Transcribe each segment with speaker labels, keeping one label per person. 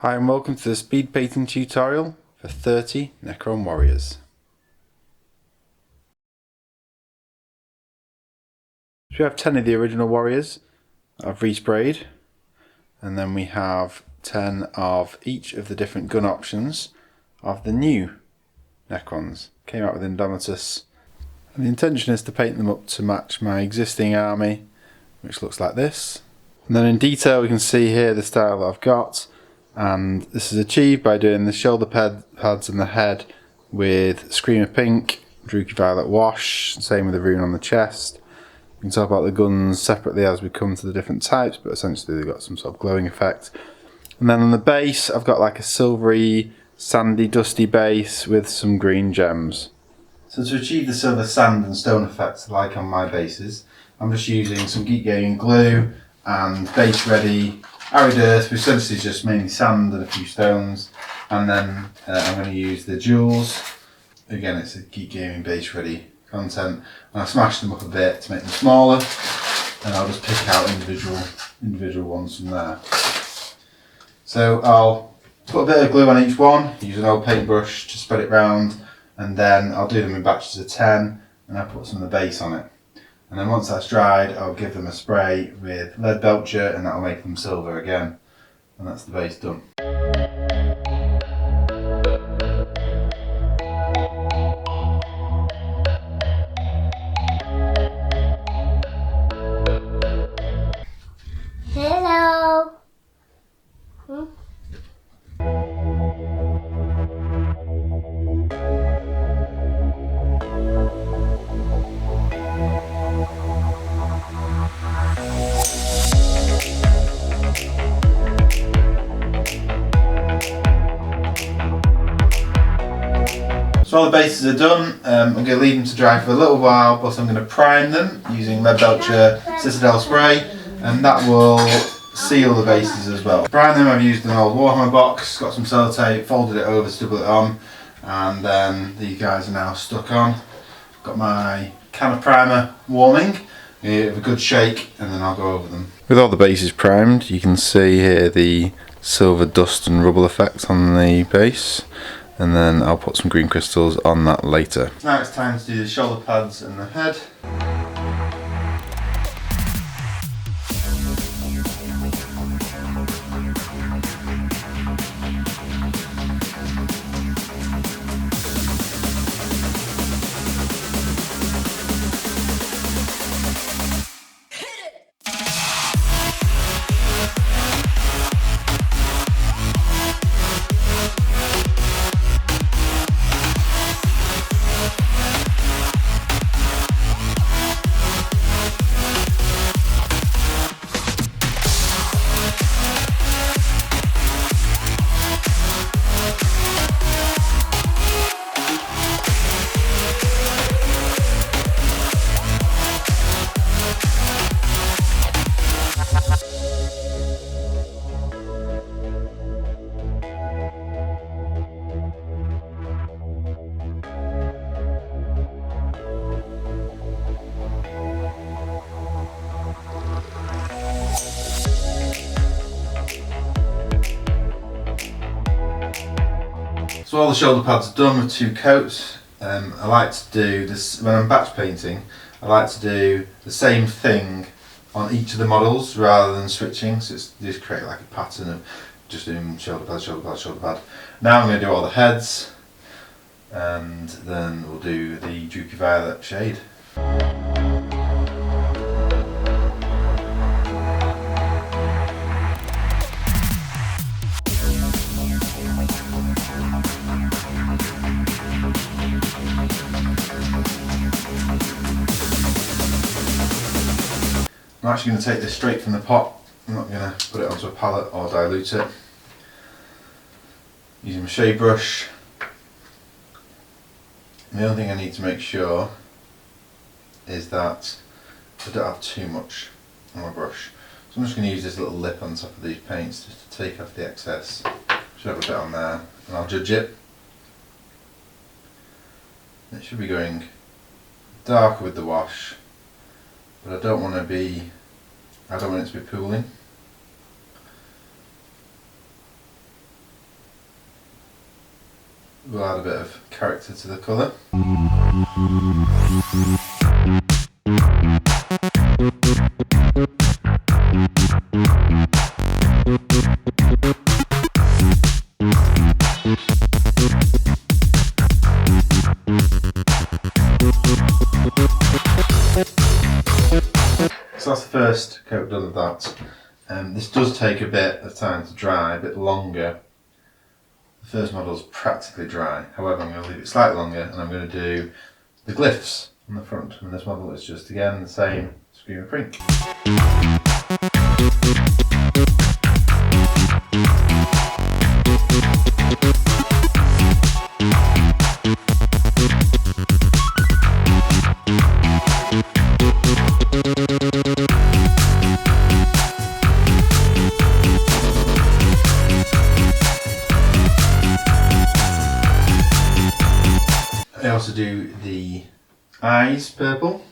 Speaker 1: Hi and welcome to the speed painting tutorial for 30 Necron Warriors. So we have 10 of the original Warriors I've resprayed, and then we have 10 of each of the different gun options of the new Necrons. Came out with Indomitus, and the intention is to paint them up to match my existing army, which looks like this. And then in detail we can see here the style that I've got. And this is achieved by doing the shoulder pads and the head with Screamer Pink, Druchii Violet wash, same with the rune on the chest. We can talk about the guns separately as we come to the different types, but essentially they've got some sort of glowing effect. And then on the base I've got like a silvery, sandy, dusty base with some green gems. So to achieve the silver sand and stone effects like on my bases, I'm just using some Geek Gaming glue and base ready arid earth, which essentially is just mainly sand and a few stones, and then I'm going to use the jewels. Again, it's a Geek Gaming base ready content, and I've smashed them up a bit to make them smaller, and I'll just pick out individual ones from there. So I'll put a bit of glue on each one, use an old paintbrush to spread it round, and then I'll do them in batches of 10, and I'll put some of the base on it. And then once that's dried, I'll give them a spray with lead belcher, and that'll make them silver again. And that's the base done.
Speaker 2: Hello.
Speaker 1: So all the bases are done. I'm going to leave them to dry for a little while, but I'm going to prime them using lead belcher Citadel spray, and that will seal the bases as well. To prime them, I've used an old Warhammer box, got some sellotape, folded it over, stapled it on, and then these guys are now stuck on. Got my can of primer warming, give a good shake, and then I'll go over them. With all the bases primed, you can see here the silver dust and rubble effect on the base. And then I'll put some green crystals on that later. Now it's time to do the shoulder pads and the head. So all the shoulder pads are done with 2 coats. I like to do this when I'm batch painting. I like to do the same thing on each of the models rather than switching. So it's just create like a pattern of just doing shoulder pad, shoulder pad, shoulder pad. Now I'm going to do all the heads, and then we'll do the Druchii Violet shade. I'm actually going to take this straight from the pot. I'm not going to put it onto a palette or dilute it. Using my shade brush. And the only thing I need to make sure is that I don't have too much on my brush. So I'm just going to use this little lip on top of these paints just to take off the excess. Should have a bit on there, and I'll judge it. It should be going darker with the wash, but I don't want it to be pooling. will add a bit of character to the colour. So that's the first coat done of that. This does take a bit of time to dry, a bit longer. The first model is practically dry, however I'm going to leave it slightly longer and I'm going to do the glyphs on the front. And this model is just again the same Screamer print. I also do the eyes purple.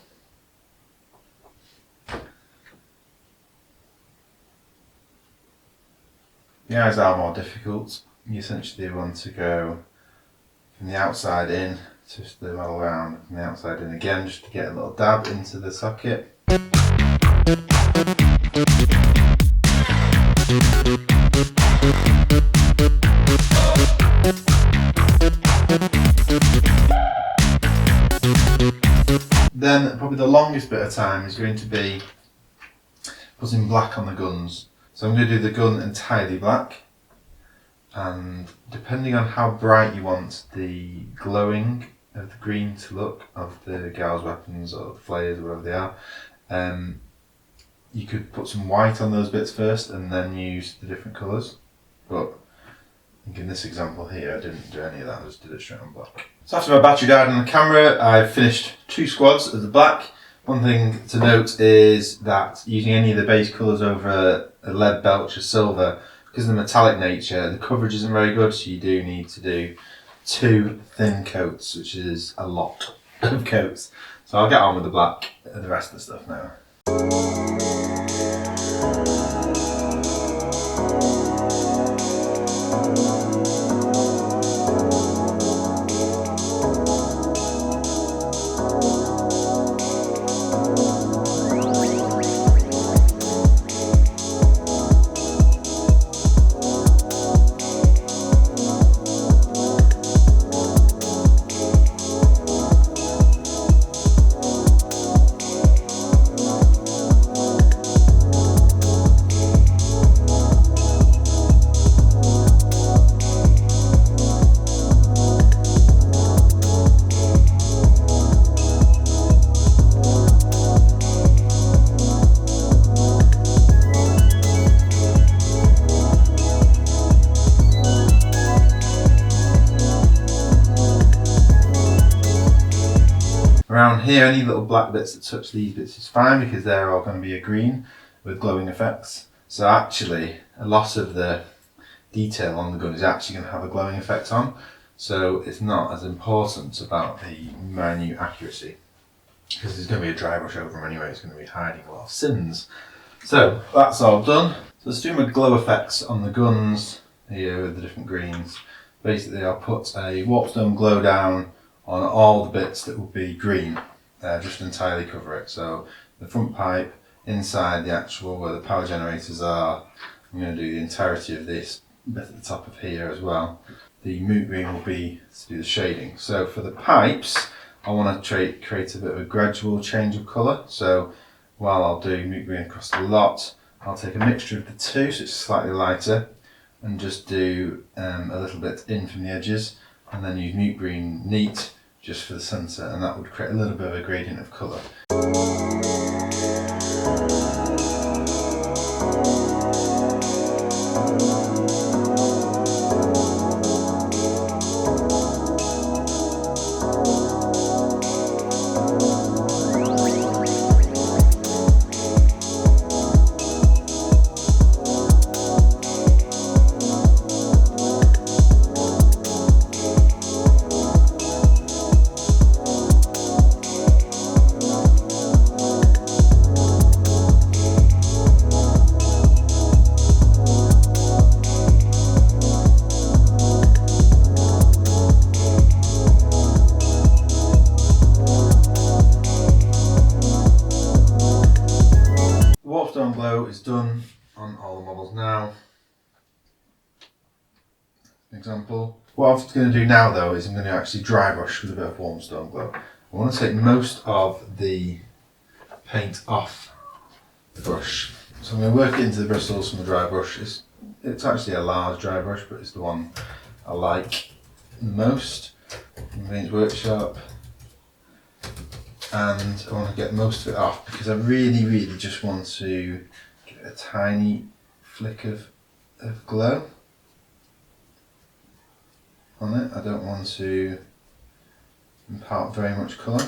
Speaker 1: The eyes are more difficult. You essentially want to go from the outside in, twist the model around, from the outside in again, just to get a little dab into the socket. Then probably the longest bit of time is going to be putting black on the guns. So I'm going to do the gun entirely black, and depending on how bright you want the glowing of the green to look of the Gauss weapons or the flayers or whatever they are, you could put some white on those bits first and then use the different colours. But I think in this example here I didn't do any of that, I just did it straight on black. So after my battery died on the camera, I've finished 2 squads of the black. One thing to note is that using any of the base colours over a lead belt, which is silver, because of the metallic nature, the coverage isn't very good, so you do need to do 2 thin coats, which is a lot of coats. So I'll get on with the black and the rest of the stuff now. Around here, any little black bits that touch these bits is fine because they're all going to be a green with glowing effects. So actually, a lot of the detail on the gun is actually going to have a glowing effect on. So it's not as important about the minute accuracy, because there's going to be a dry brush over them anyway. It's going to be hiding a lot of sins. So that's all done. So let's do my glow effects on the guns here with the different greens. Basically, I'll put a warpstone glow down on all the bits that will be green, just entirely cover it. So the front pipe, inside the actual where the power generators are, I'm going to do the entirety of this bit at the top of here as well. The moot green will be to do the shading. So for the pipes, I want to create a bit of a gradual change of colour. So while I'll do moot green across the lot, I'll take a mixture of the two, so it's slightly lighter, and just do a little bit in from the edges, and then use moot green neat just for the centre, and that would create a little bit of a gradient of colour. all the models now. Example. What I'm going to do now though is I'm going to actually dry brush with a bit of warm stone glow. I want to take most of the paint off the brush. So I'm going to work it into the bristles from the dry brush. It's actually a large dry brush, but it's the one I like the most from Games Workshop. And I want to get most of it off because I really just want to get a tiny flick of glow on it. I don't want to impart very much colour.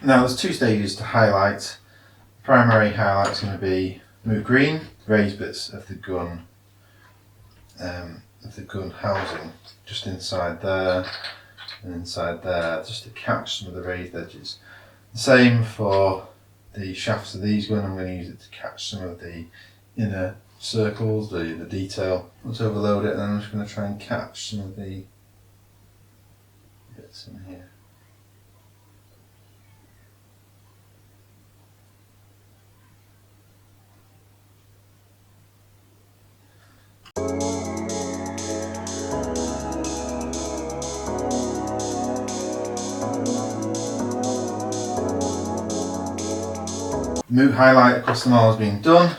Speaker 1: Now there's two stages to highlight. Primary highlight is going to be move green, raise bits of the gun housing just inside there and inside there, just to catch some of the raised edges. The same for the shafts of these gun. I'm going to use it to catch some of the inner circles, the detail. Let's overload it, and I'm just going to try and catch some of the bits in here. Move highlight across them all has been done.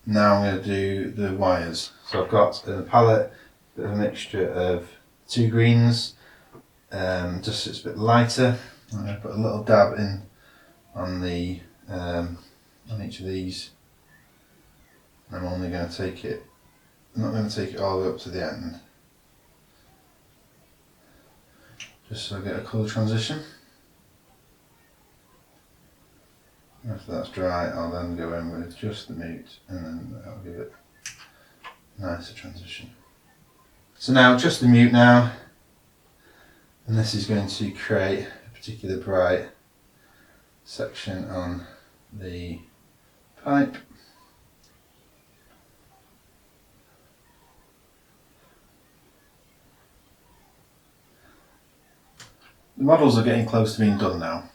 Speaker 1: Now I'm going to do the wires. So I've got in the palette a bit of a mixture of two greens, just so it's a bit lighter. I'm going to put a little dab in on the on each of these. I'm only going to take it. I'm not going to take it all the way up to the end, just so I get a colour transition. After that's dry, I'll then go in with just the mute, and then I'll give it a nicer transition. So now just the mute now, and this is going to create a particular bright section on the pipe. The models are getting close to being done now.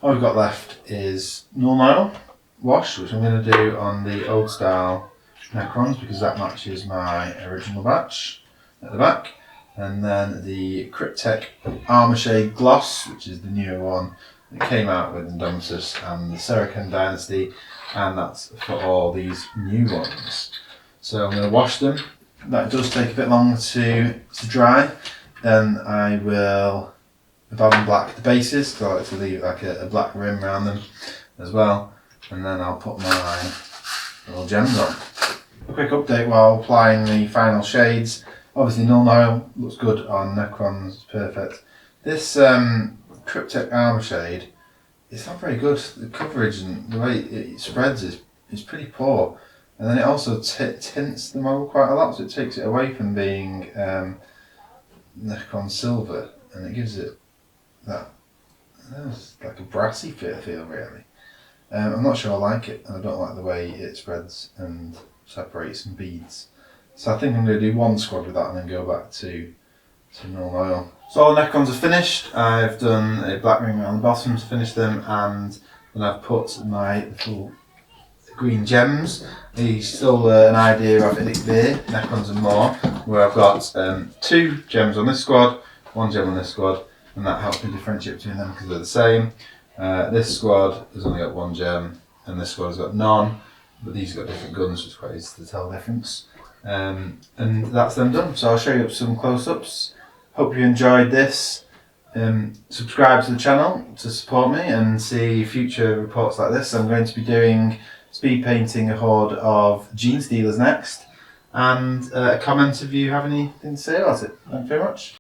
Speaker 1: All we've got left is Null Oil wash, which I'm going to do on the old style Necrons because that matches my original batch at the back. And then the Cryptek Armour Shade Gloss, which is the newer one that came out with Indomitus and the Serikhan Dynasty, and that's for all these new ones. So I'm going to wash them. That does take a bit longer to dry. Then I will Bob black the bases, so I like to leave like a black rim around them as well, and then I'll put my little gems on. A quick update while applying the final shades. Obviously Null Oil looks good on Necrons, it's perfect. This Cryptek Armour Shade, it's not very good. The coverage and the way it spreads is pretty poor, and then it also tints the model quite a lot, so it takes it away from being Necron Silver, and it gives it that like a brassy feel really. I'm not sure I like it, and I don't like the way it spreads and separates and beads. So I think I'm going to do one squad with that and then go back to Null Oil. So all the Necrons are finished. I've done a black ring around the bottom to finish them, and then I've put my little green gems. There's still an idea of Idic Beer, Necrons and More, where I've got 2 gems on this squad, 1 gem on this squad, and that helps me differentiate between them because they're the same. This squad has only got 1 gem, and this squad has got none, but these have got different guns, so it's quite easy to tell the difference. And that's them done. So I'll show you some close-ups. Hope you enjoyed this. Subscribe to the channel to support me and see future reports like this. I'm going to be doing speed painting a horde of Gene Stealers next, and comment if you have anything to say about it. Thank you very much.